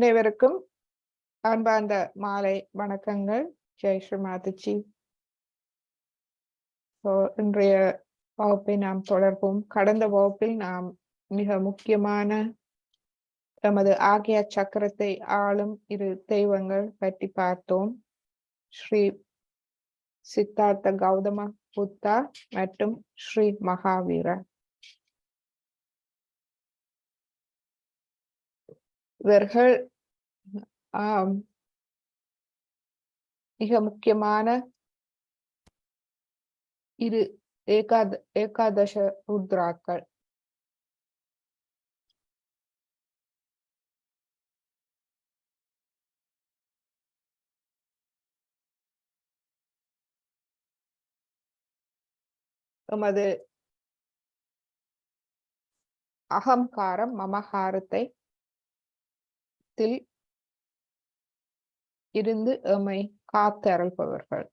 அனைவருக்கும் அன்பார்ந்த மாலை வணக்கங்கள். ஜெய் ஸ்ரீ மாதாஜி. இன்றைய வகுப்பை நாம் தொடர்போம். கடந்த வகுப்பில் நாம் மிக முக்கியமான நமது ஆகிய சக்கரத்தை ஆளும் இரு தெய்வங்கள் பற்றி பார்த்தோம். ஸ்ரீ சித்தார்த்த கௌதம புத்தா மற்றும் ஸ்ரீ மகாவீரர். இவர்கள் மிக முக்கியமான இரு ஏகாதச ருத்ராக்கள். எமது அகங்காரம் மமகாரத்தை இருந்து எம்மை காத்தருள்பவர்கள்.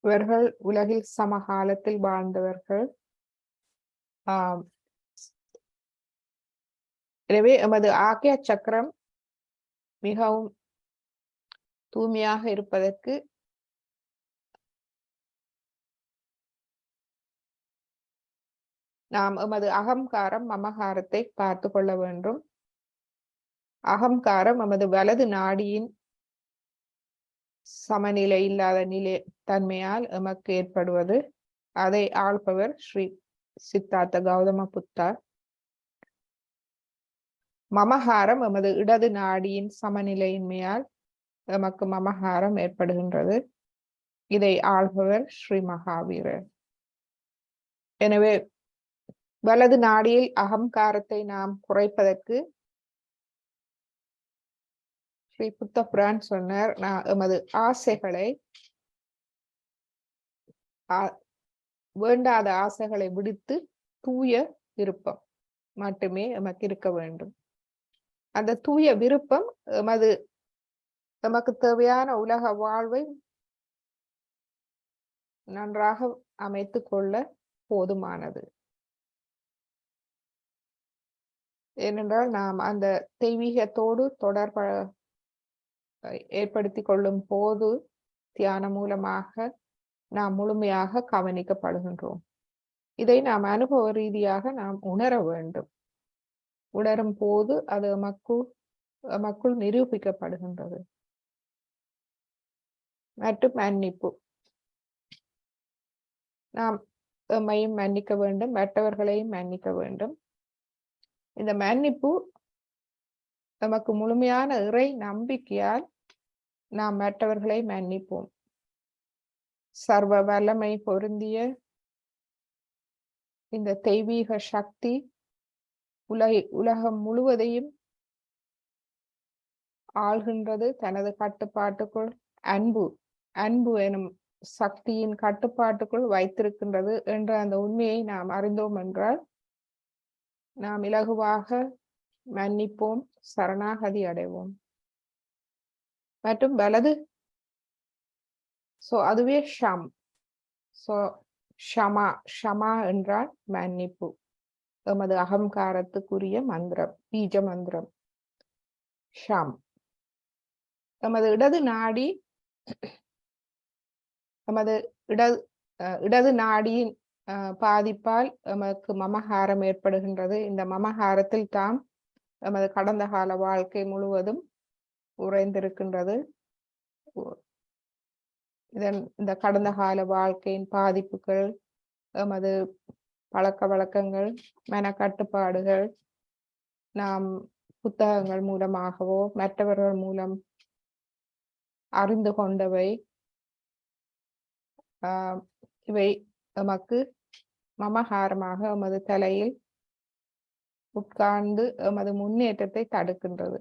இவர்கள் உலகில் சமகாலத்தில் வாழ்ந்தவர்கள். எனவே எமது ஆக்யா சக்கரம் மிகவும் தூய்மையாக இருப்பதற்கு நாம் எமது அகங்காரம் மமகாரத்தை பார்த்து கொள்ள வேண்டும். அகங்காரம் எமது வலது நாடியின் சமநிலை இல்லாத நிலை தன்மையால் எமக்கு ஏற்படுவது. அதை ஆள்பவர் ஸ்ரீ சித்தார்த்த கௌதம புத்தா. மமகாரம் எமது இடது நாடியின் சமநிலையின்மையால் எமக்கு மமகாரம் ஏற்படுகின்றது. இதை ஆள்பவர் ஸ்ரீ மகாவீரர். எனவே வலது நாடியில் அகங்காரத்தை நாம் குறைப்பதற்கு ஸ்ரீ புத்த புரான் சொன்னார், எமது ஆசைகளை வேண்டாத ஆசைகளை விடுத்து தூய விருப்பம் மட்டுமே எமக்கு இருக்க வேண்டும். அந்த தூய விருப்பம் எமக்கு தேவையான உலக வாழ்வை நன்றாக அமைத்து கொள்ள போதுமானது. ஏனென்றால் நாம் அந்த தெய்வீகத்தோடு தொடர்பு ஏற்படுத்தி கொள்ளும் போது தியானம் மூலமாக நாம் முழுமையாக கவனிக்கப்படுகின்றோம். இதை நாம் அனுபவ ரீதியாக நாம் உணர வேண்டும். உணரும் போது அது எமக்குள் நிரூபிக்கப்படுகின்றது. மற்றும் மன்னிப்பு. நாம் எம்மையும் மன்னிக்க வேண்டும், மற்றவர்களையும் மன்னிக்க வேண்டும். இந்த மன்னிப்பு நமக்கு முழுமையான இறை நம்பிக்கையால் நாம் மற்றவர்களை மன்னிப்போம். சர்வ வல்லமை பொருந்திய இந்த தெய்வீக சக்தி உலகம் முழுவதையும் ஆள்கின்றது. தனது கட்டுப்பாட்டுக்குள் அன்பு எனும் சக்தியின் கட்டுப்பாட்டுக்குள் வைத்திருக்கின்றது என்ற அந்த உண்மையை நாம் அறிந்தோம் என்றால் நாம் இலகுவாக மன்னிப்போம், சரணாகதி அடைவோம். மற்றும் வலது அதுவே ஷமா என்றால் மன்னிப்பு. எமது அகங்காரத்துக்குரிய மந்திரம், பீஜ மந்திரம் ஷம். எமது இடது நாடி எமது இடது நாடியின் பாதிப்பால் எமக்கு மமகாரம் ஏற்படுகின்றது. இந்த மமகாரத்தில் தாம் எமது கடந்த கால வாழ்க்கை முழுவதும் உறைந்திருக்கின்றது. இந்த கடந்த கால வாழ்க்கையின் பாதிப்புகள், எமது பழக்க வழக்கங்கள், மனக்கட்டுப்பாடுகள் நாம் புத்தகங்கள் மூலமாகவோ மற்றவர்கள் மூலம் அறிந்து கொண்டவை. இவை எமக்கு மமகாரமாக எமது தலையில் உட்கார்ந்து எமது முன்னேற்றத்தை தடுக்கின்றது.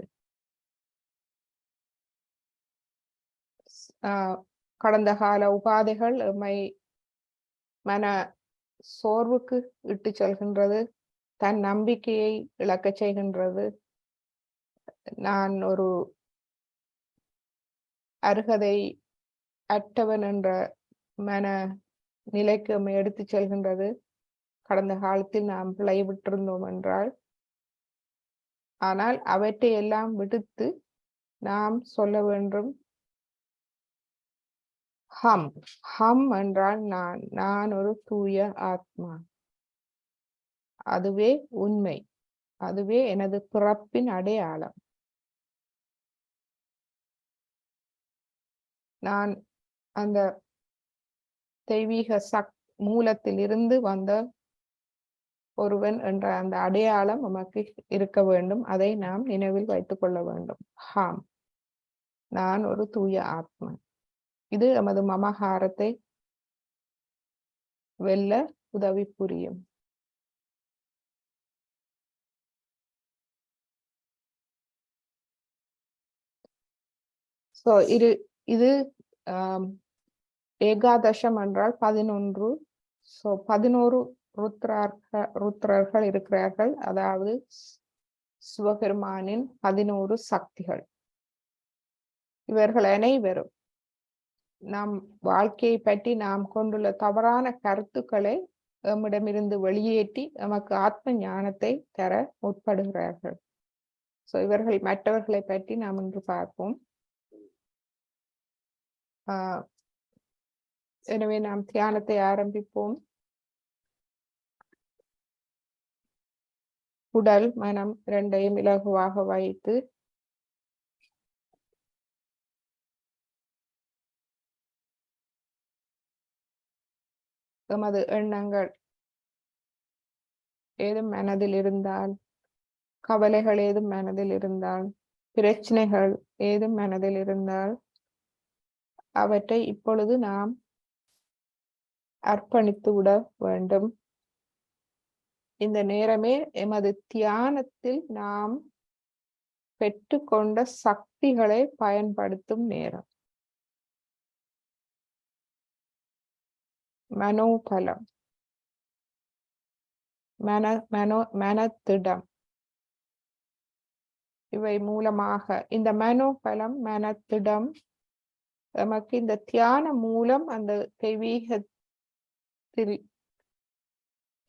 கடந்த கால உபாதைகள் எம்மை மன சோர்வுக்கு இட்டு செல்கின்றது, தன் நம்பிக்கையை இழக்க செய்கின்றது. நான் ஒரு அருகதை அற்றவன் என்ற மன நிலைக்கு நம்மை எடுத்துச் செல்கின்றது. கடந்த காலத்தில் நாம் பிழை விட்டிருந்தோம் என்றால், ஆனால் அவற்றை எல்லாம் விடுத்து நாம் சொல்ல வேண்டும் ஹம். ஹம் என்றால் நான். நான் ஒரு தூய ஆத்மா. அதுவே உண்மை. அதுவே எனது பிறப்பின் அடையாளம். நான் அந்த தெய்வீக மூலத்தில் இருந்து வந்த ஒருவன் என்ற அந்த அடையாளம் நமக்கு இருக்க வேண்டும். அதை நாம் நினைவில் வைத்துக் கொள்ள வேண்டும். ஹாம். நான் ஒரு தூய ஆத்மா. இது நமது மமகாரத்தை வெல்ல உதவி புரியும். So இது ஏகாதசம் என்றால் 11. So 11 ருத்ரர்கள் இருக்கிறார்கள். அதாவது சிவபெருமானின் 11 சக்திகள். இவர்கள் அனைவரும் நம் வாழ்க்கையை பற்றி நாம் கொண்டுள்ள தவறான கருத்துக்களை நம்மிடமிருந்து வெளியேற்றி நமக்கு ஆத்ம ஞானத்தை தர முற்படுகிறார்கள். So இவர்கள் மற்றவர்களை பற்றி நாம் இன்று பார்ப்போம். எனவே நாம் தியானத்தை ஆரம்பிப்போம். உடல் மனம் இரண்டையும் இலகுவாக வைத்து எமது எண்ணங்கள் ஏதும் மனதில் இருந்தால், கவலைகள் ஏதும் மனதில் இருந்தால், பிரச்சனைகள் ஏதும் மனதில் இருந்தால், அவற்றை இப்பொழுது நாம் அர்ப்பணித்து விட வேண்டும். இந்த நேரமே எமது தியானத்தில் நாம் பெற்றுக்கொண்ட சக்திகளை பயன்படுத்தும் நேரம். மனோபலம், மனத்திடம், இவை மூலமாக இந்த மனோபலம் மனத்திடம் நமக்கு இந்த தியானம் மூலம் அந்த தெய்வீகத்தில்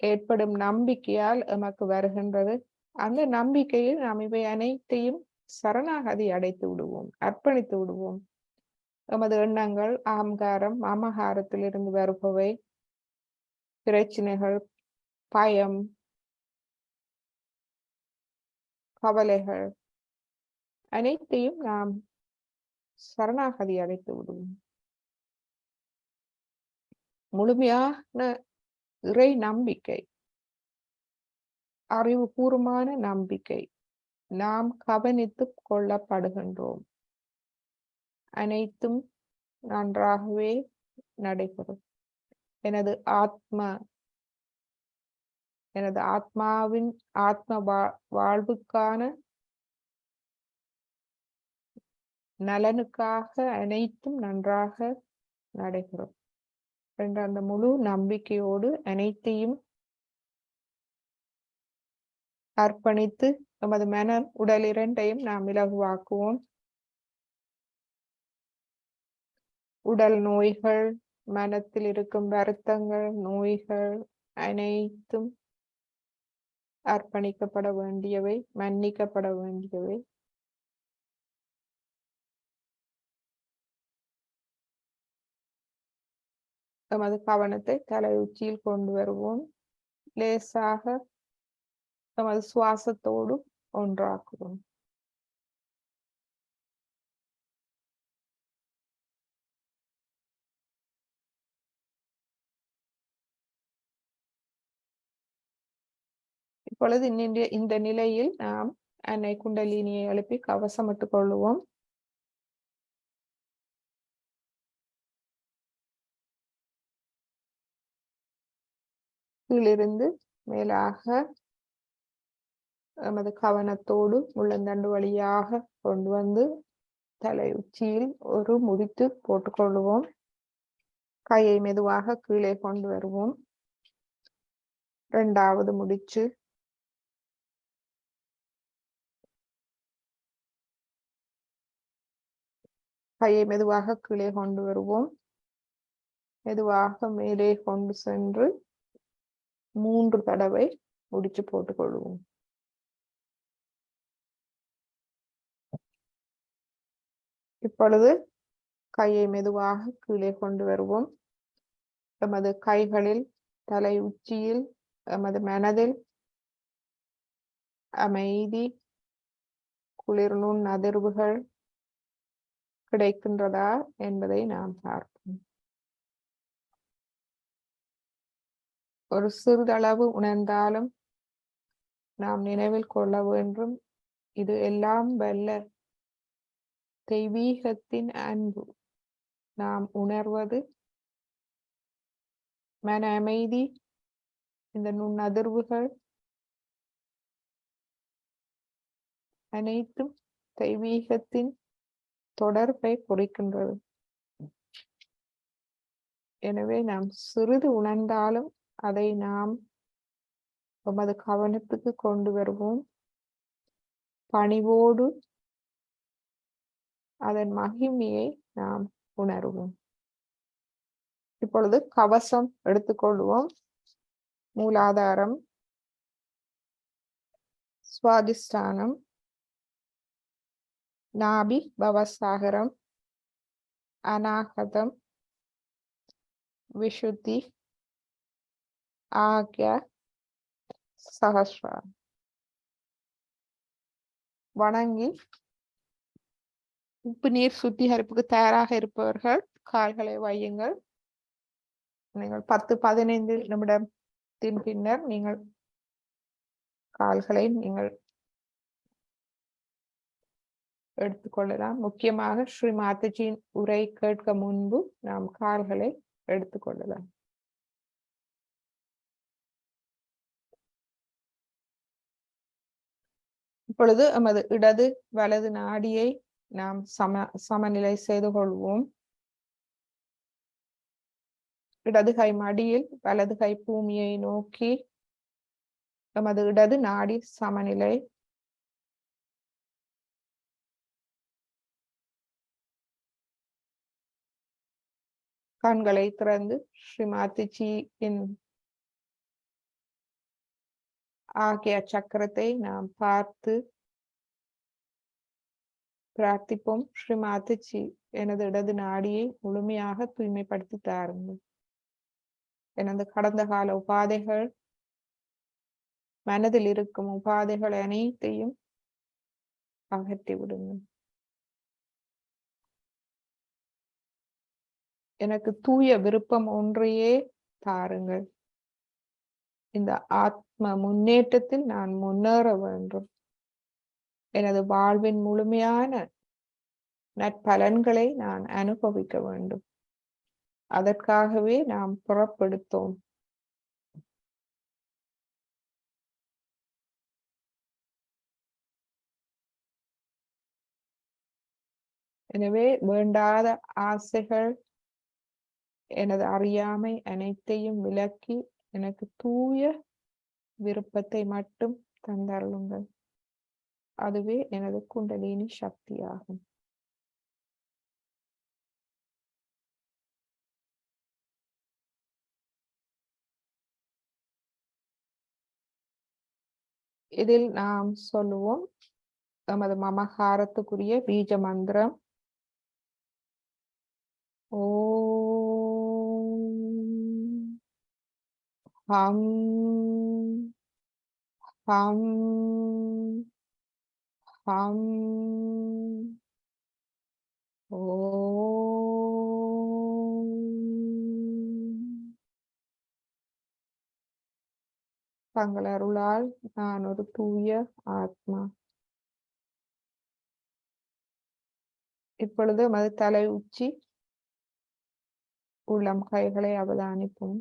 ஏற்படும் நம்பிக்கையால் நமக்கு வருகின்றது. அந்த நம்பிக்கையில் நாம் இவை அனைத்தையும் சரணாகதி அடைத்து விடுவோம், அர்ப்பணித்து விடுவோம். எமது எண்ணங்கள் அகங்காரம் மமகாரத்திலிருந்து வருபவை பிரச்சனைகள், பயம், கவலைகள் அனைத்தையும் நாம் சரணாகதி அடைத்து விடுவோம். முழுமையான இறை நம்பிக்கை, அறிவுபூர்வமான நம்பிக்கை, நாம் கவனித்துக் கொள்ளப்படுகின்றோம். அனைத்தும் நன்றாகவே நடைபெறும். எனது ஆத்மாவின் ஆத்ம வாழ்வுக்கான நலனுக்காக அனைத்தும் நன்றாக நடைபெறும் என்ற அந்த முழு நம்பிக்கையோடு அனைத்தையும் அர்ப்பணித்து நமது மனம் உடல் இரண்டையும் நாம் இலகுவாக்குவோம். உடல் நோய்கள், மனத்தில் இருக்கும் வருத்தங்கள், நோய்கள் அனைத்தும் அர்ப்பணிக்கப்பட வேண்டியவை, மன்னிக்கப்பட வேண்டியவை. நமது கவனத்தை தலை உச்சியில் கொண்டு வருவோம். லேசாக நமது சுவாசத்தோடு ஒன்றாக்குவோம். இப்பொழுது இந்த நிலையில் நாம் அன்னை குண்டலினியை எழுப்பி கவசமிட்டுக் கொள்வோம். கீழிருந்து மேலாக நமது கவனத்தோடு உள்ளந்தண்டு வழியாக கொண்டு வந்து தலை உச்சியில் ஒரு முடித்து போட்டுக்கொள்வோம். கையை மெதுவாக கீழே கொண்டு வருவோம். இரண்டாவது முடிச்சு, கையை மெதுவாக கீழே கொண்டு வருவோம். மெதுவாக மேலே கொண்டு சென்று 3 தடவை முடிச்சு போட்டுக்கொள்வோம். இப்பொழுது கையை மெதுவாக கீழே கொண்டு வருவோம். எமது கைகளில், தலை உச்சியில், எமது மனதில் அமைதி, குளிர் நுண் அதிர்வுகள் கிடைக்கின்றதா என்பதை நாம் பார்ப்போம். ஒரு சிறிதளவு உணர்ந்தாலும் நாம் நினைவில் கொள்ள வேண்டும், இது எல்லாம் வல்ல தெய்வீகத்தின் அன்பு. நாம் உணர்வது மன அமைதி, இந்த நுண்ணதிர்வுகள் அனைத்தும் தெய்வீகத்தின் தொடர்பை குறிக்கின்றது. எனவே நாம் சிறிது உணர்ந்தாலும் அதை நாம் நமது கவனத்துக்கு கொண்டு வருவோம். பணிவோடு அதன் மகிமையை நாம் உணர்வோம். இப்பொழுது கவசம் எடுத்துக்கொள்வோம். மூலாதாரம், சுவாதிஷ்டானம், நாபி பவசாகரம், அநாகதம், விஷுத்தி, ஆக்ய, சஹஸ்ரா. வணங்கி உப்பு நீர் சுத்திகரிப்புக்கு தயாராக இருப்பவர்கள் கால்களை வையுங்கள். நீங்கள் 10-15 நிமிடத்தின் பின்னர் நீங்கள் கால்களை நீங்கள் எடுத்துக்கொள்ளலாம். முக்கியமாக ஸ்ரீ மாதாஜியின் உரை கேட்க முன்பு நாம் கால்களை எடுத்துக்கொள்ளலாம். இப்பொழுது நமது இடது வலது நாடியை நாம் சமநிலை செய்து கொள்வோம். இடது கை மடியில், வலது கை பூமியை நோக்கி நமது இடது நாடி சமநிலை. கண்களை திறந்து ஸ்ரீ மாதாஜியின் ஆகிய சக்கரத்தை நாம் பார்த்து பிரார்த்திப்போம். ஸ்ரீ மாதாஜி, எனது இடது நாடியை முழுமையாக தூய்மைப்படுத்தி தாருங்கள். எனது கடந்த கால உபாதைகள், மனதில் இருக்கும் உபாதைகள் அனைத்தையும் அகற்றி விடுங்கள். எனக்கு தூய விருப்பம் ஒன்றையே தாருங்கள். இந்த ஆத்ம முன்னேற்றத்தில் நான் முன்னேற வேண்டும். எனது வாழ்வின் முழுமையான நற்பலன்களை நான் அனுபவிக்க வேண்டும். அதற்காகவே நாம் புறப்படுத்தோம். எனவே வேண்டாத ஆசைகள், எனது அறியாமை அனைத்தையும் விலக்கி எனக்கு தூய விருப்பத்தை மட்டும் தந்தருளுங்கள். அதுவே எனது குண்டலினி சக்தியாகும். இதில் நாம் சொல்லுவோம் நமது மமகாரத்துக்குரிய பீஜ மந்திரம். ஓம் ஹம் ஹம் ஹம் ஓம். தங்கள் அருளால் நான் ஒரு தூய ஆத்மா. இப்பொழுது மது தலை உச்சி, உள்ளம் கைகளை அவதானிப்போம்.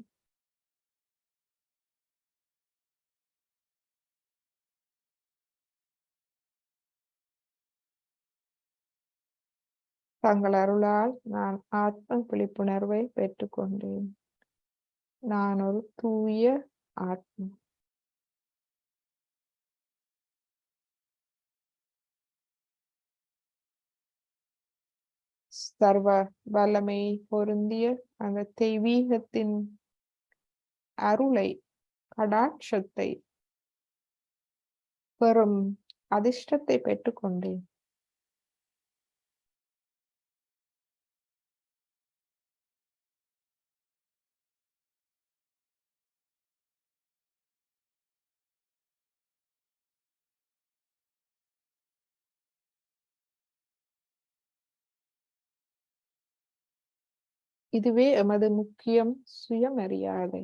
தங்கள் அருளால் நான் ஆத்ம விழிப்புணர்வை பெற்றுக்கொண்டேன். நான் ஒரு தூய ஆத்மா. சர்வ வல்லமை பொருந்திய அந்த தெய்வீகத்தின் அருளை, கடாட்சத்தை பெறும் அதிர்ஷ்டத்தை பெற்றுக்கொண்டேன். இதுவே எமது முக்கியம் சுயமரியாதை.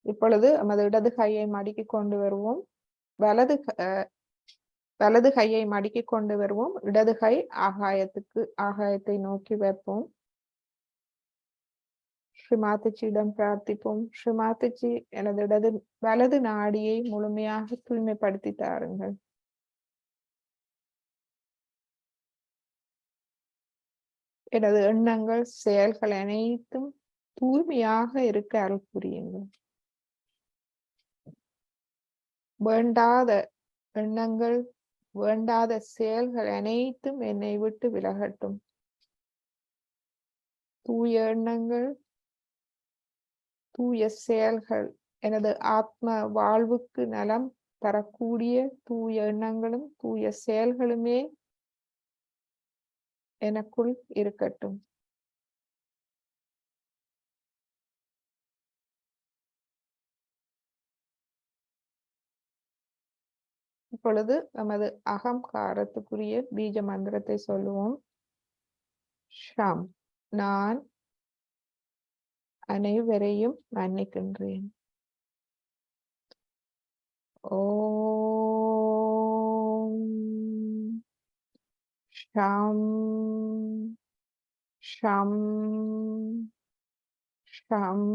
இப்பொழுது நமது இடது கையை மடக்கி கொண்டு வருவோம். வலது கையை மடக்கி கொண்டு வருவோம். இடது கை ஆகாயத்தை நோக்கி வைப்போம். ஸ்ரீமாதாஜியிடம் பிரார்த்திப்போம். ஸ்ரீமாதாஜி, எனது வலது நாடியை முழுமையாக தூய்மைப்படுத்தி தாருங்கள். எனது எண்ணங்கள், செயல்கள் அனைத்தும் தூய்மையாக இருக்க அருள் புரியுங்கள். வேண்டாத எண்ணங்கள், வேண்டாத செயல்கள் அனைத்தும் என்னை விட்டு விலகட்டும். தூய எண்ணங்கள், தூய செயல்கள், எனது ஆத்ம வாழ்வுக்கு நலம் தரக்கூடிய தூய எண்ணங்களும் தூய செயல்களுமே எனக்குள் இருக்கட்டும். இப்பொழுது நமது அகங்காரத்துக்குரிய பீஜ மந்திரத்தை சொல்லுவோம். ஷாம், நான் அனைவரையும் மன்னிக்கின்றேன். ஓம் ஷாம் ஷம் ஷம்.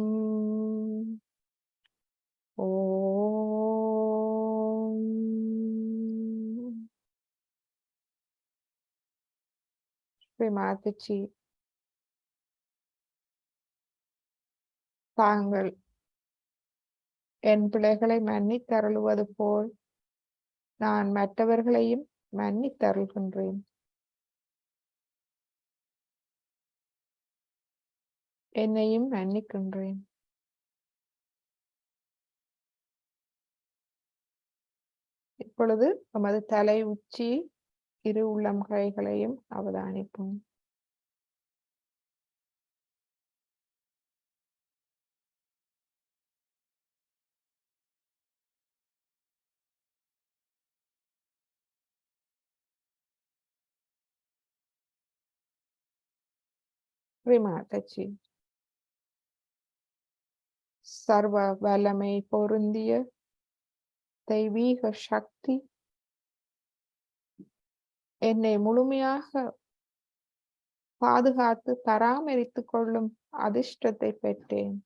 ஓம் ஸ்ரீமாதாஜி, தாங்கள் என் பிள்ளைகளை மன்னித்தருளுவது போல் நான் மற்றவர்களையும் மன்னித்தருள்கின்றேன். என்னையும் மன்னிக்கின்றேன். இப்பொழுது நமது தலை உச்சி, இரு உள்ளம் கைகளையும் அவதானிப்போம். ஸ்ரீமாதாஜி, சர்வ வல்லமை பொருந்திய தெய்வீக சக்தி என்னை முழுமையாக பாதுகாத்து பராமரித்துக் கொள்ளும் அதிர்ஷ்டத்தை பெற்றேன்.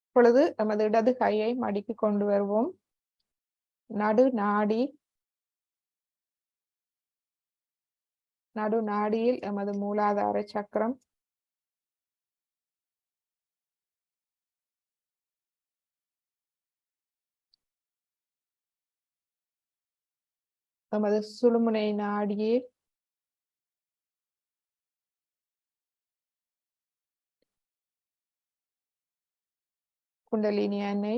இப்பொழுது நமது இடது கையை மடக்கி கொண்டு வருவோம். நடு நாடியில் எமது மூலாதார சக்கரம், எமது சுழுமுனை நாடியே குண்டலினி அன்னை,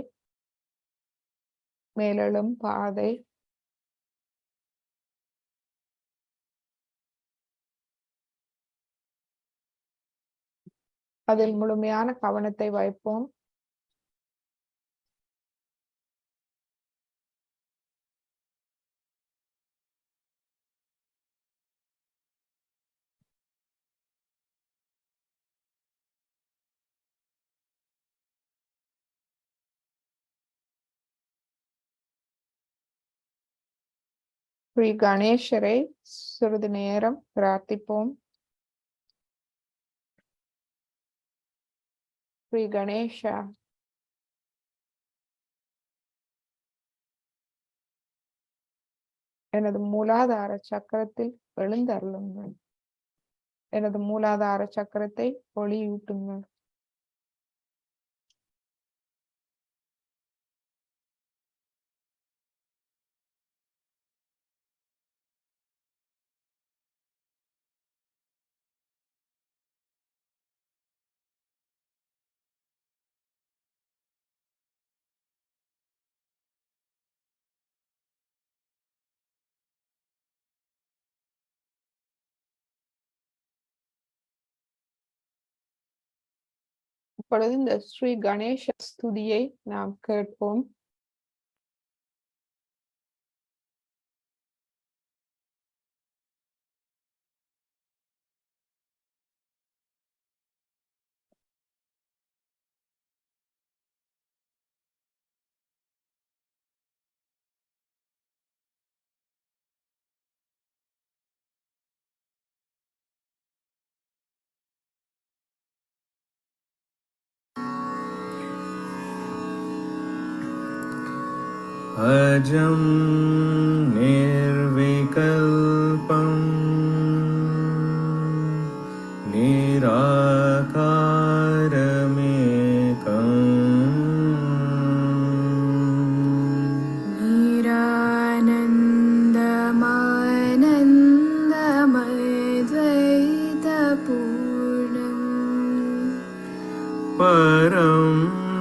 மேலெழும் பாதை, அதில் முழுமையான கவனத்தை வைப்போம். ஸ்ரீ கணேசரை சிறிது நேரம் பிரார்த்திப்போம். ஸ்ரீ கணேஷா எனது மூலாதார சக்கரத்தில் எழுந்தருளுங்கள். எனது மூலாதார சக்கரத்தை ஒளியூட்டுங்கள். இப்பொழுது இந்த ஸ்ரீ கணேஷ ஸ்துதியை நாம் கேட்போம். अजं निर्विकल्पं निराकारमेकम् निरानन्दमानन्दमद्वैतपूर्णम् परं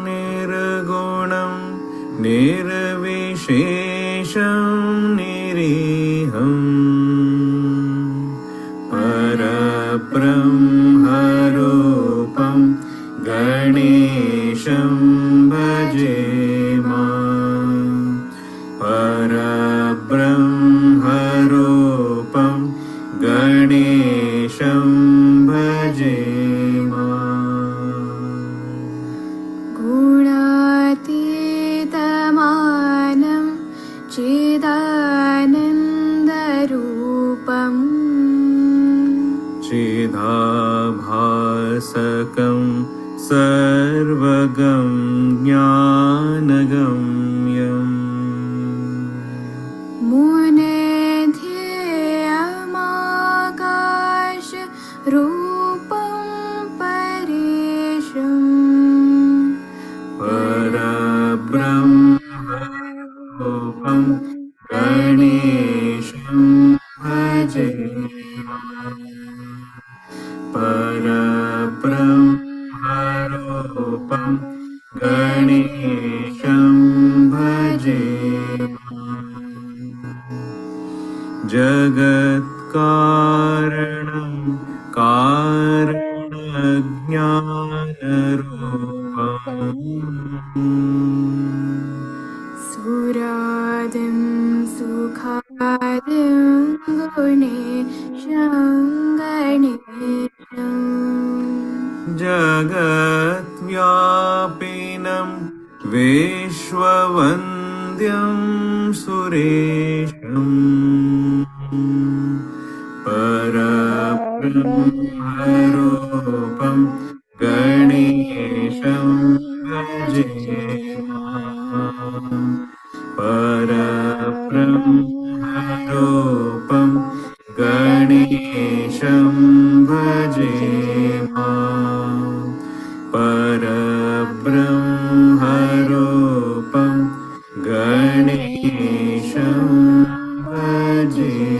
निर्गुणं निर्विशेषं निरीहम् परब्रह्मरूपं गणेशं भजेम. परब्रह्मरूपं गणेशं भजेम. गुणातीतमानं चिदानन्दरूपम् चिदाभासकं सर्वगं ज्ञानगम्यम् मुनेध्येयमाकाशरूपं परेशम् परब्रह्मरूपं गणेशं भजेम. परब्रह्मरूपं गणेशं भजेम. जगत्कारणं कारणज्ञानरूपम् सुरादिं सुखादिं गुणेशं गणेशम् जगद्व्यापिनं विश्ववन्द्यं सुरेशम् परब्रह्मरूपं गणेशं भजेम. परब्रह्मरूपं गणेशं भजेम. परब्रह्मरूपं गणेशं भजेम.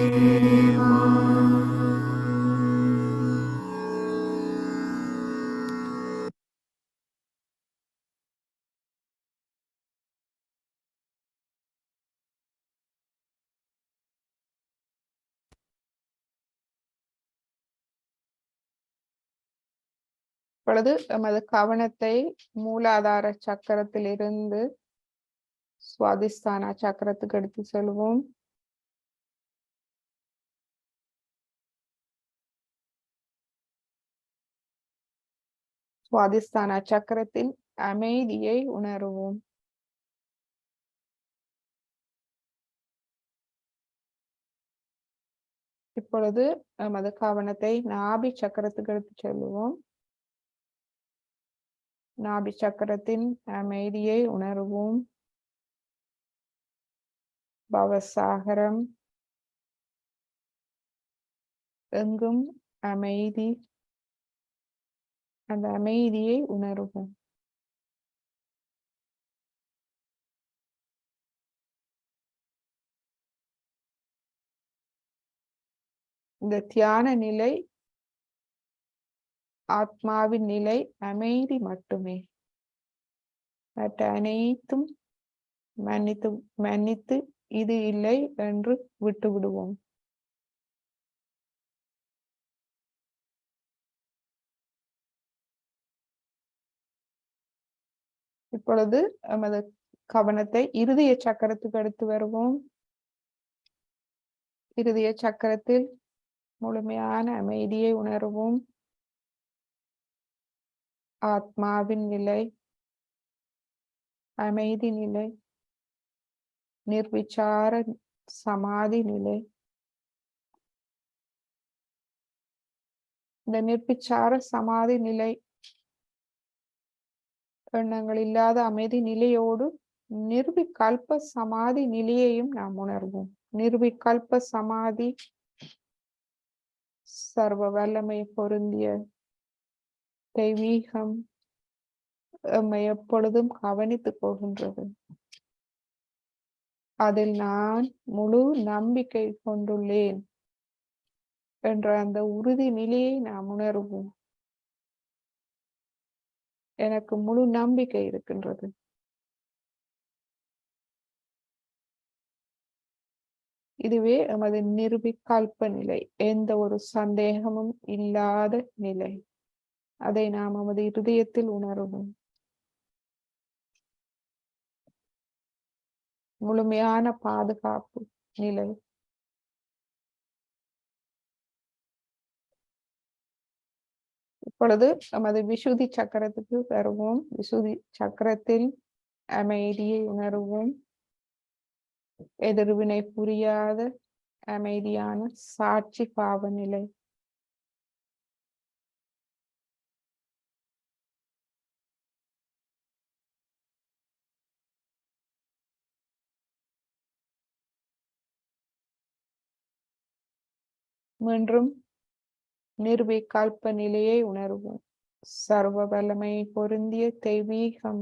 இப்பொழுது நமது கவனத்தை மூலாதார சக்கரத்திலிருந்து சுவாதிஸ்தான சக்கரத்துக்கு எடுத்து செல்வோம். சுவாதிஸ்தான சக்கரத்தில் அமைதியை உணருவோம். இப்பொழுது நமது கவனத்தை நாபி சக்கரத்துக்கு எடுத்து செல்வோம். நாபி சக்கரத்தின் அமைதியை உணர்வோம். பவசாகரம் எங்கும் அமைதி, அந்த அமைதியை உணர்வோம். இந்த தியான நிலை, ஆத்மாவின் நிலை அமைதி மட்டுமே. மற்ற அனைத்தும் மன்னித்து இது இல்லை என்று விட்டு விடுவோம். இப்பொழுது நமது கவனத்தை இருதய சக்கரத்துக்கு எடுத்து வருவோம். இருதய சக்கரத்தில் முழுமையான அமைதியை உணர்வோம். ஆத்மாவின் நிலை, அமைதி நிலை, நிர்விசார சமாதி நிலை. இந்த நிர்விசார சமாதி நிலை, எண்ணங்கள் இல்லாத அமைதி நிலையோடு நிர்விகல்ப சமாதி நிலையையும் நாம் உணர்வோம். நிர்விகல்ப சமாதி சர்வ வல்லமை பொருந்திய தெய்வீகம் எம்மை எப்பொழுதும் கவனித்துக் போகின்றது. அதில் நான் முழு நம்பிக்கை கொண்டுள்ளேன் என்ற அந்த உறுதி நிலையை நாம் உணர்வோம். எனக்கு முழு நம்பிக்கை இருக்கின்றது. இதுவே எமது நிர்விகல்ப நிலை, எந்த ஒரு சந்தேகமும் இல்லாத நிலை. அதை நாம் நமது இருதயத்தில் உணர்வோம். முழுமையான பாதுகாப்பு நிலை. இப்பொழுது நமது விசுதி சக்கரத்துக்கு வருவோம். விசுதி சக்கரத்தில் அமைதியை உணர்வோம். எதிர்வினை புரியாத அமைதியான சாட்சி பாவ நிலை. மீண்டும் நிர்விகல்ப நிலையை உணர்வோம். சர்வ வல்லமை பொருந்திய தெய்வீகம்,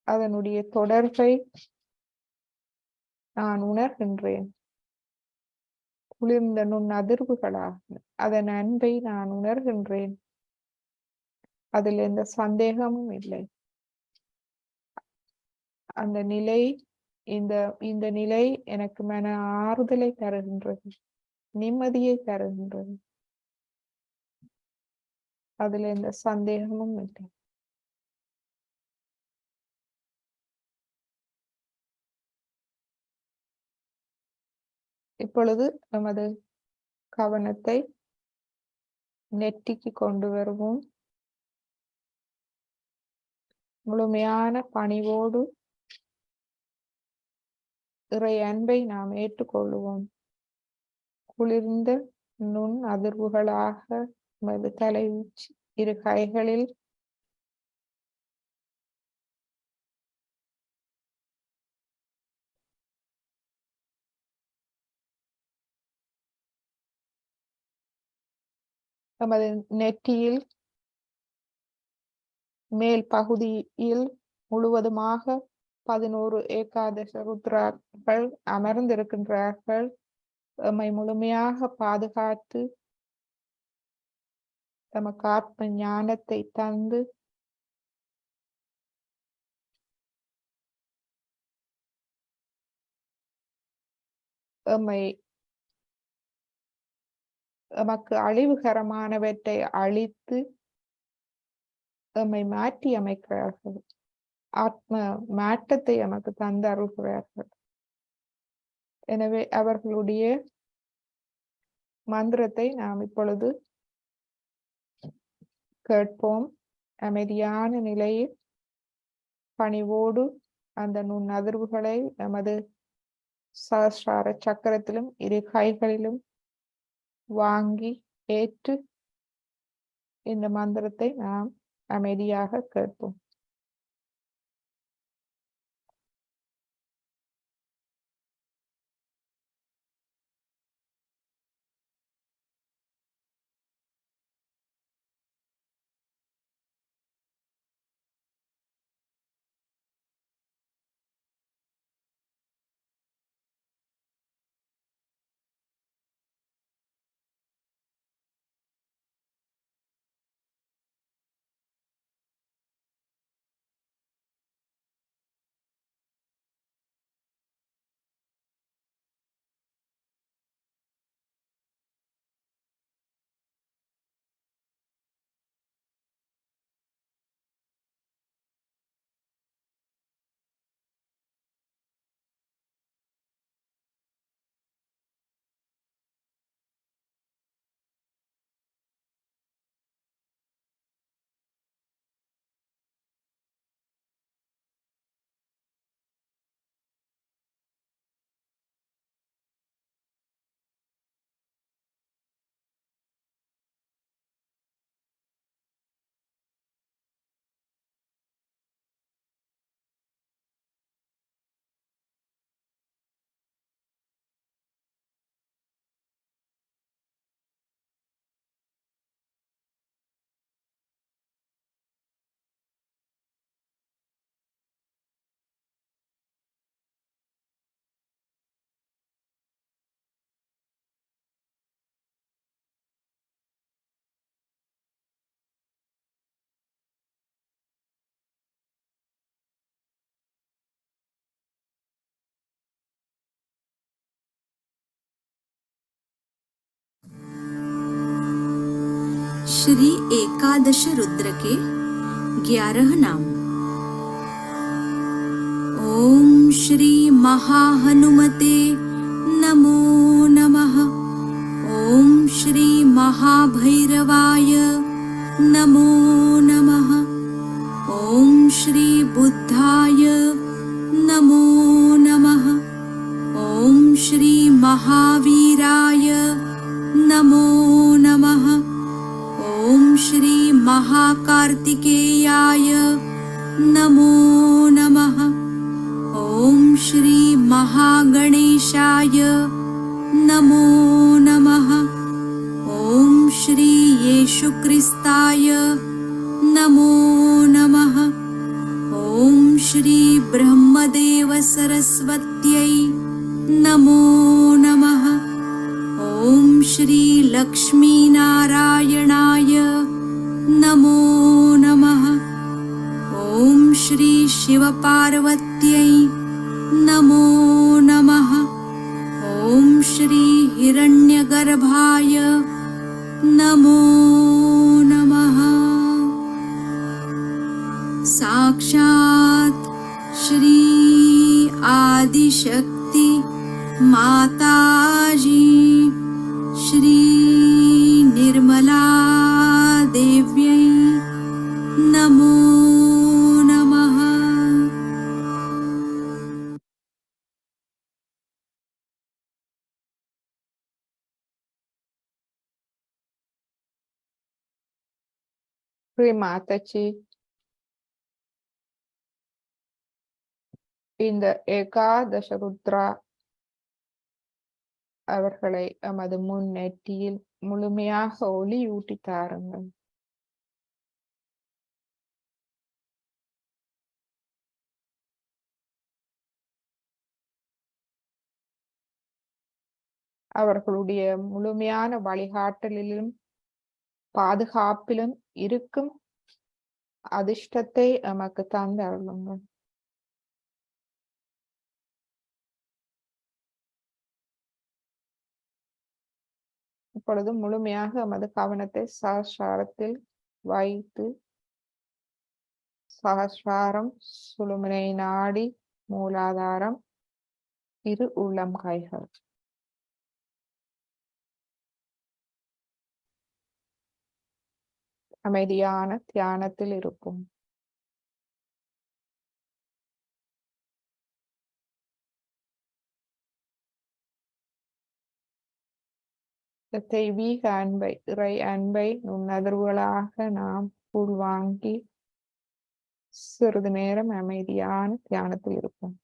அதனுடைய தொடர்பை நான் உணர்கின்றேன். குளிர்ந்த நுண் அதிர்வுகளாக அதன் அன்பை நான் உணர்கின்றேன். அதில் எந்த சந்தேகமும் இல்லை. அந்த நிலை, இந்த நிலை எனக்கு மன ஆறுதலை தருகின்றது, நிம்மதியை தருகின்றது. அதில் எந்த சந்தேகமும் இல்லை. இப்பொழுது நமது கவனத்தை நெற்றிக்கு கொண்டு வருவோம். முழுமையான பணிவோடு இறை அன்பை நாம் ஏற்றுக்கொள்வோம். குளிர்ந்த நுண் அதிர்வுகளாக நமது தலை உச்சி, இரு கைகளில் நமது நெற்றியில் மேல் பகுதியில் முழுவதுமாக 11 ஏகாதச ருத்ராக்கள் அமர்ந்திருக்கின்றார்கள். எம்மை முழுமையாக பாதுகாத்து நமக்கு ஆத்ம ஞானத்தை தந்து எமக்கு அழிவுகரமானவற்றை அழித்து எம்மை மாற்றி அமைக்கிறார்கள். ஆத்ம மாற்றத்தை எமக்கு தந்து அருள்கிறார்கள். எனவே அவர்களுடைய மந்திரத்தை நாம் இப்பொழுது கேட்போம். அமைதியான நிலையில் பணிவோடு அந்த நுண் அதிர்வுகளை நமது சஹஸ்ரார சக்கரத்திலும் இரு கைகளிலும் வாங்கி ஏற்று இந்த மந்திரத்தை நாம் அமைதியாக கேட்போம். श्री एकादश रुद्र के 11 नाम। ओम श्री महाहनुमते नमो नमः। ओम श्री महाभैरवाय नमो नमः। ओम श्री बुद्धाय नमो नमः। ओम श्री महावीराय नमो नमः। ओम श्री महाकार्तिकेयाय नमो नमः। ओम श्री महागणेशाय नमो नमः। ओम श्री येशुक्रिस्ताय नमो नमः। ओम श्री ब्रह्मदेव सरस्वत्यै नमो नमः। ओम श्री लक्ष्मीनारायणाय नमो नमः। ओम श्री शिवपार्वत्यै नमो नमः। ओम श्री हिरण्यगर्भाय नमो नमः। साक्षात् श्री आदिशक्ति माताजी श्री निर्मला देव्यै नमो नमः। ஸ்ரீ மாதாஜி, இந்த ஏகாதச ருத்ரா அவர்களை எமது முன் நெற்றியில் முழுமையாக ஒளியூட்டி தாருங்கள். அவர்களுடைய முழுமையான வழிகாட்டலிலும் பாதுகாப்பிலும் இருக்கும் அதிர்ஷ்டத்தை எமக்கு தந்து அருளுங்கள். இப்பொழுது முழுமையாக எமது கவனத்தை சஹஸ்ராரத்தில் வைத்து சஹஸ்ராரம், சுழுமுனை நாடி, மூலாதாரம், இரு உள்ளம் கைகள். அமைதியான தியானத்தில் இருக்கும். இந்த தெய்வீக அன்பை, இறை அன்பை நுண்ணதிர்வுகளாக நாம் உள்வாங்கி சிறிது நேரம் அமைதியான தியானத்தில் இருப்போம்.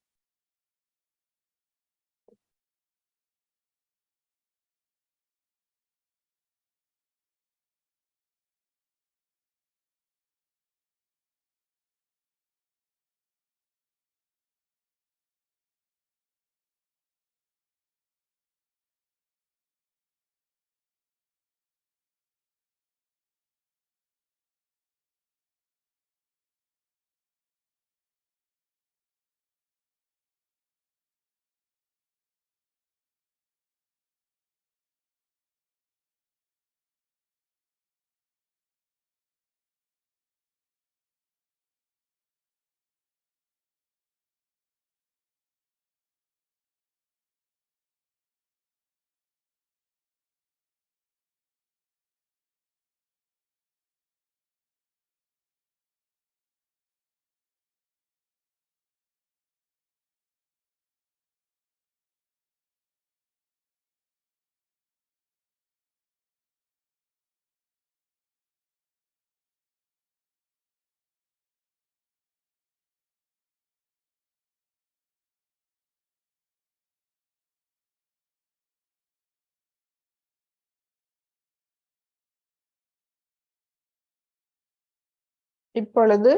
இப்பொழுது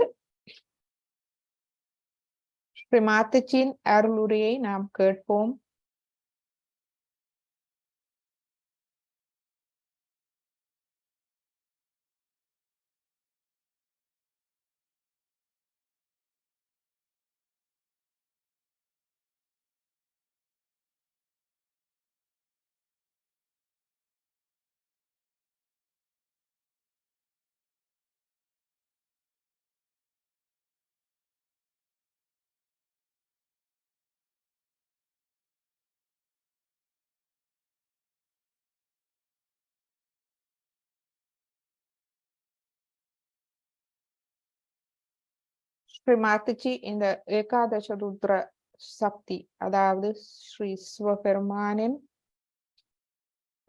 ஸ்ரீ மாதாஜியின் அருளுரையை நாம் கேட்போம். ஸ்ரீ மாதாஜி இந்த ஏகாதச ருத்ர சக்தி, அதாவது ஸ்ரீ சிவபெருமானின்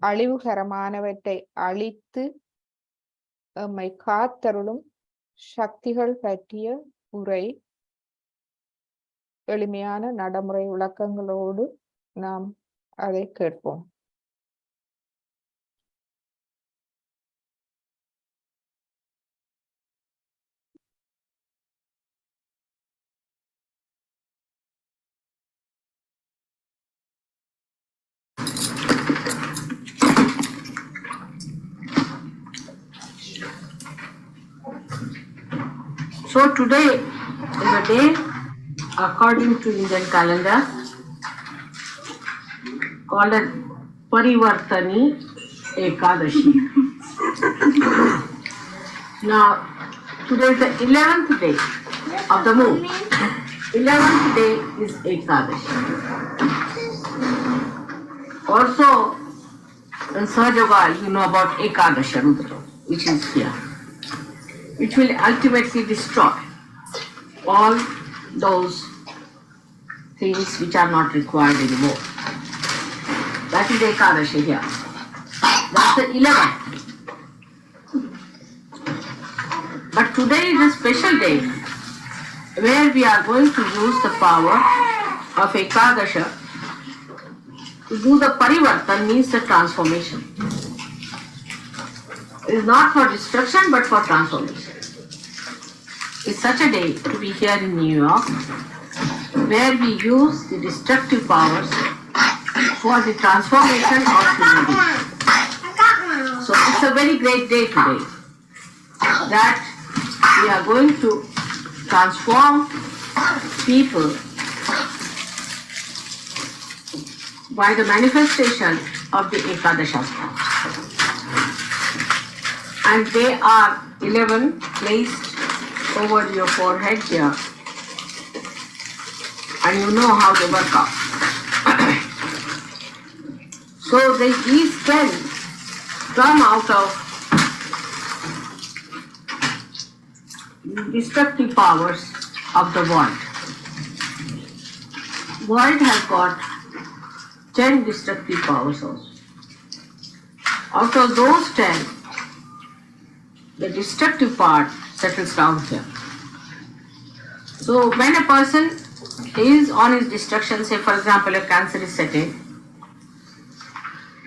அழிவுகரமானவற்றை அழித்து எம்மை காத்தருளும் சக்திகள் பற்றிய உரை எளிமையான நடைமுறை விளக்கங்களோடு நாம் அதை கேட்போம். So today is a day according to Indian calendar called as Parivartani Ekadashi. Now today is the 11th day of the moon. 11th day is Ekadashi. Also in Sahaja you know about Ekadasha Rudra, which is here. It will ultimately destroy all those things which are not required anymore. That is Ekadashi here. That's the 11th. But today is a special day where we are going to use the power of Ekadasha to do the parivartan, means the transformation. It is not for destruction but for transformation. It's such a day to be here in New York where we use the destructive powers for the transformation of humanity. So it's a very great day today that we are going to transform people by the manifestation of the Ekadashastra. And they are 11 placed over your forehead here, and you know how they work out. So these 10 come out of destructive powers of the world. World has got 10 destructive powers also. Out of those 10, the destructive part settles down here. So when a person is on his destruction, say for example a cancer is setting,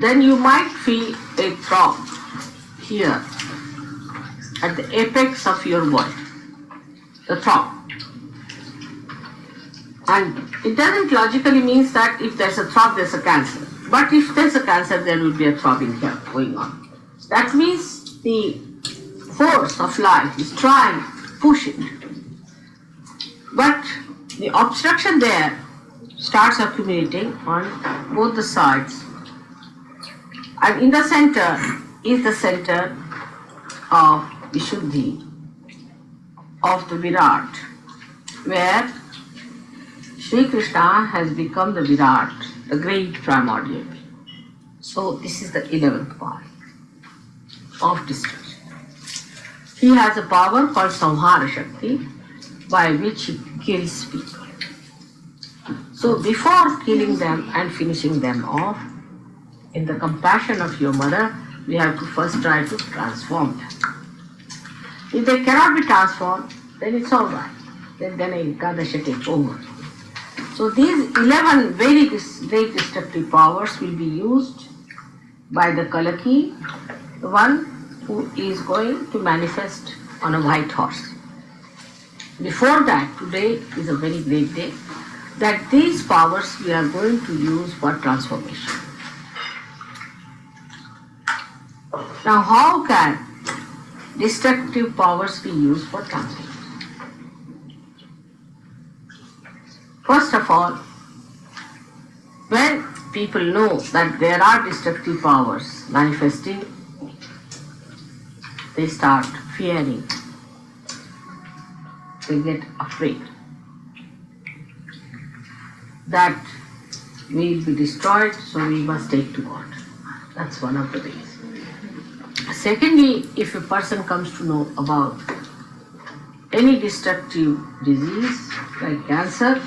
then you might feel a throb here at the apex of your body, the throb. And it doesn't logically means that if there's a throb, there's a cancer. But if there's a cancer, there will be a throbbing here going on. That means the force of life is trying to push it. But the obstruction there starts accumulating on both the sides. And in the center is the center of Vishuddhi, of the Virat, where Sri Krishna has become the Virat, the great primordial. So this is the 11th part of destruction. He has a power called Samhara Shakti, by which he kills people. So before killing them and finishing them off, in the compassion of your mother, we have to first try to transform them. If they cannot be transformed, then it's all right. Then Ekadasha takes over. So these 11 very great destructive powers will be used by the Kalaki, the one who is going to manifest on a white horse. Before that, today is a very great day, that these powers we are going to use for transformation. Now how can destructive powers be used for transformation? First of all, when people know that there are destructive powers manifesting, they start fearing. They get afraid that we will be destroyed, so we must take to God. That's one of the ways. Secondly, if a person comes to know about any destructive disease like cancer,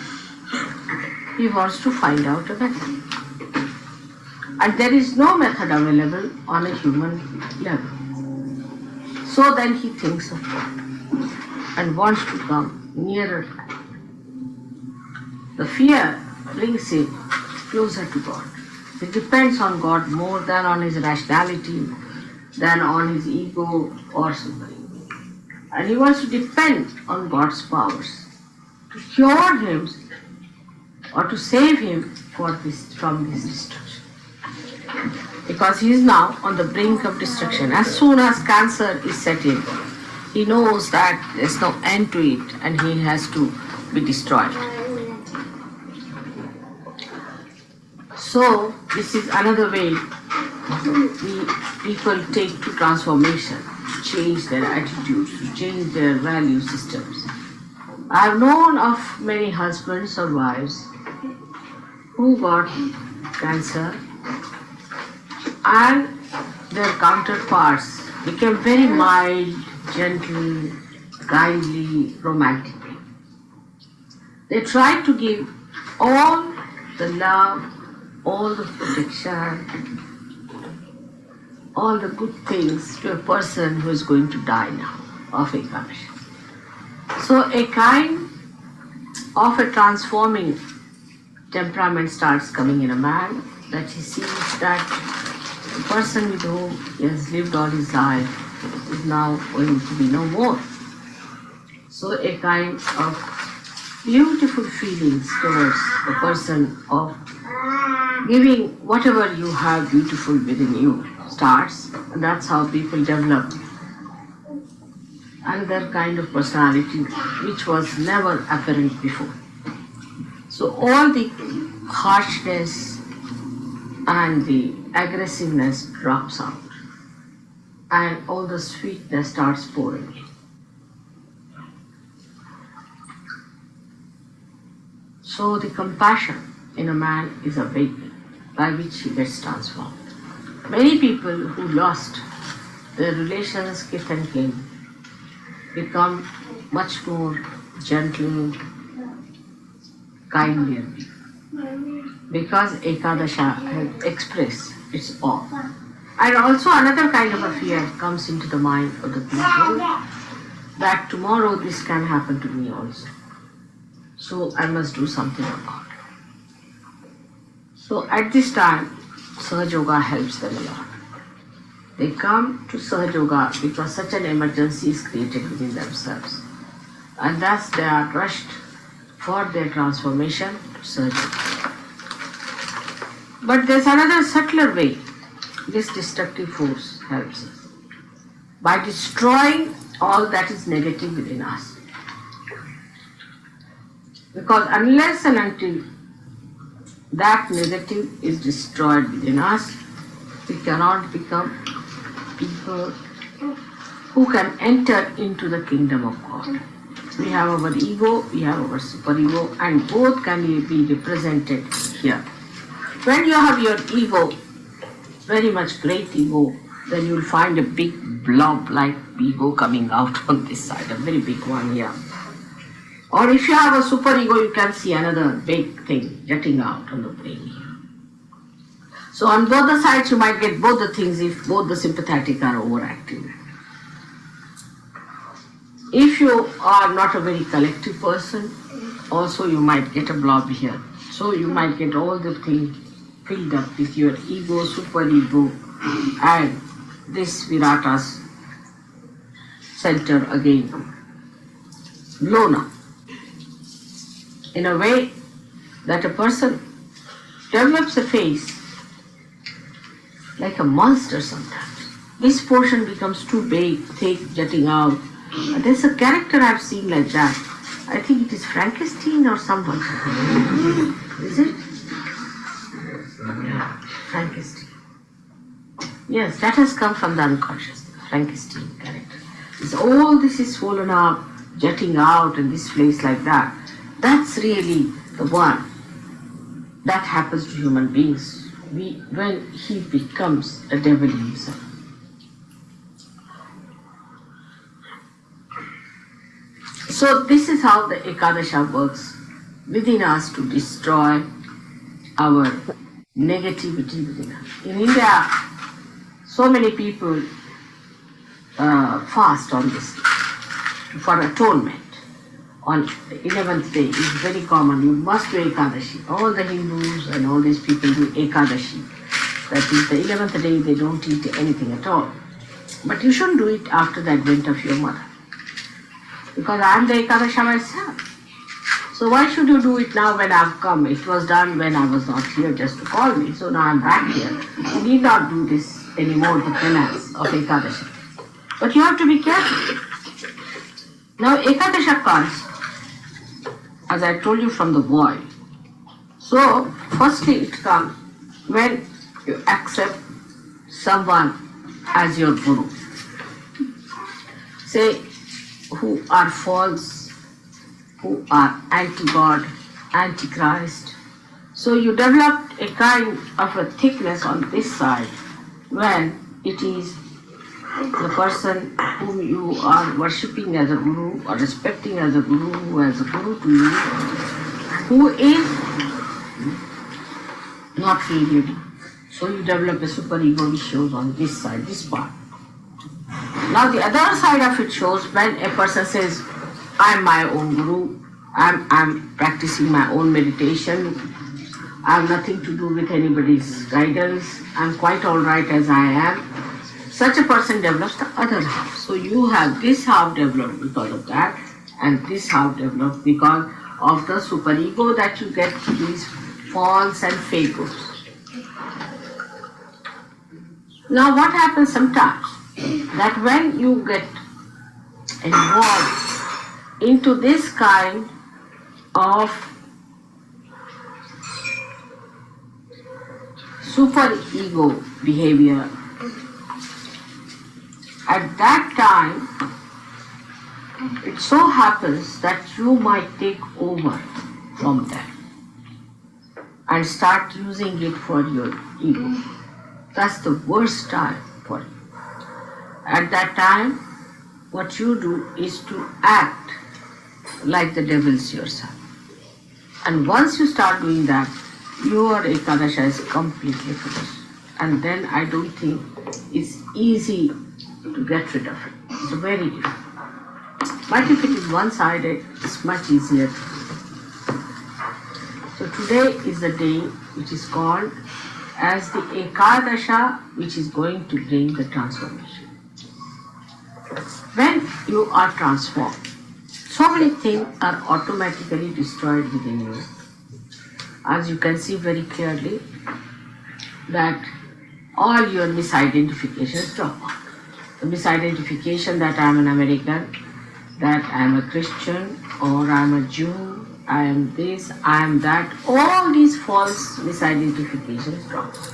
he wants to find out a method. And there is no method available on a human level. So then he thinks of God and wants to come nearer. The fear brings him closer to God. He depends on God more than on his rationality, than on his ego or something. And he wants to depend on God's powers to cure him or to save him from this destruction. Because he is now on the brink of destruction. As soon as cancer is set in, he knows that there's no end to it and he has to be destroyed. So this is another way people take to transformation, to change their attitudes, to change their value systems. I have known of many husbands or wives who got cancer and their counterparts became very mild, gentle, kindly, romantic. They tried to give all the love, all the protection, all the good things to a person who is going to die now of Ekadasha. So a kind of a transforming temperament starts coming in a man, that he sees that the person with whom he has lived all his life is now going to be no more. So a kind of beautiful feelings towards the person of giving whatever you have beautiful within you starts, and that's how people develop another kind of personality which was never apparent before. So all the harshness and the aggressiveness drops out and all the sweetness starts pouring in. So the compassion in a man is awakened, by which he gets transformed. Many people who lost their relations, kith and kin, become much more gentle, kindlier people. Because Ekadasha has expressed its awe. And also another kind of a fear comes into the mind of the people that tomorrow this can happen to me also. So I must do something about it. So at this time, Sahaja Yoga helps them a lot. They come to Sahaja Yoga because such an emergency is created within themselves. And thus they are rushed for their transformation to Sahaja Yoga. But there's another subtler way this destructive force helps us. By destroying all that is negative within us. Because unless and until that negative is destroyed within us, we cannot become people who can enter into the kingdom of God. We have our ego, we have our superego, and both can be represented here. When you have your ego, very much great ego, then you'll find a big blob like ego coming out on this side, a very big one here. Or if you have a superego, you can see another big thing jutting out on the brain here. So on both the sides, you might get both the things if both the sympathetic are overactive. If you are not a very collective person, also you might get a blob here. So you might get all the things filled up with your ego, superego, and this Viratas center again blown up. In a way that a person develops a face like a monster sometimes. This portion becomes too big, thick, jutting out. There's a character I've seen like that. I think it is Frankenstein or someone. Is it? Yeah, Frankenstein. Yes, that has come from the unconscious, Frankenstein character. All this is swollen up, jutting out, and this place like that. That's really the one that happens to human beings when he becomes a devil himself. So this is how the Ekadasha works within us to destroy our negativity within us. In India, so many people fast on this for atonement. On the 11th day is very common. You must do Ekadashi. All the Hindus and all these people do Ekadashi. That is the 11th day they don't eat anything at all. But you shouldn't do it after the advent of your mother. Because I am the Ekadasha myself. So why should you do it now when I've come? It was done when I was not here just to call me. So now I'm back here. You need not do this anymore, the penance of Ekadashi. But you have to be careful. Now Ekadasha comes, as I told you, from the void. So firstly it comes when you accept someone as your guru. Say, who are false, who are anti-God, anti-Christ. So you develop a kind of a thickness on this side when it is the person whom you are worshipping as a guru or respecting as a guru, who is a guru to you, who is not really. So you develop a superego which shows on this side, this part. Now the other side of it shows when a person says, I'm my own guru, I'm practicing my own meditation, I have nothing to do with anybody's guidance, I'm quite all right as I am. Such a person develops the other half. So you have this half developed because of that, and this half developed because of the superego that you get these false and fake gurus. Now what happens sometimes? That when you get involved into this kind of superego behavior, at that time it so happens that you might take over from them and start using it for your ego. That's the worst time for you. At that time, what you do is to act like the devils yourself. And once you start doing that, your Ekadasha is completely finished. and then I don't think it's easy to get rid of it. It's very difficult. But if it is one-sided, it's much easier. So today is the day which is called as the Ekadasha, which is going to bring the transformation. When you are transformed, so many things are automatically destroyed within you. As you can see very clearly, that all your misidentifications drop out. The misidentification that I am an American, that I am a Christian, or I am a Jew, I am this, I am that, all these false misidentifications drop out.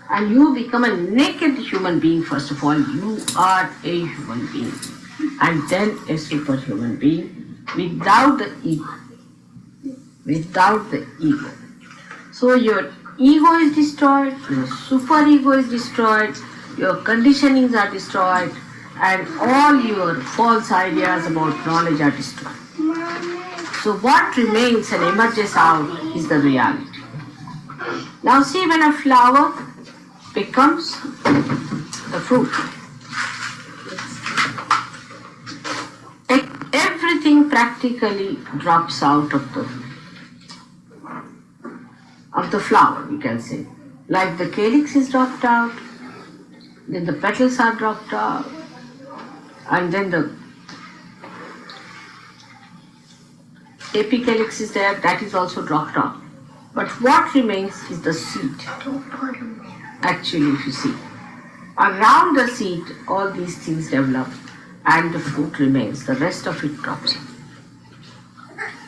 And you become a naked human being. First of all, you are a human being, and then a superhuman being without the ego. Without the ego. So your ego is destroyed, your superego is destroyed, your conditionings are destroyed, and all your false ideas about knowledge are destroyed. So what remains and emerges out is the reality. Now see, when a flower becomes the fruit, everything practically drops out of the flower, you can say. Like the calyx is dropped out, then the petals are dropped out, and then the apicalyx is there, that is also dropped out. But what remains is the seed. Actually, if you see, around the seed, all these things develop and the fruit remains. The rest of it drops.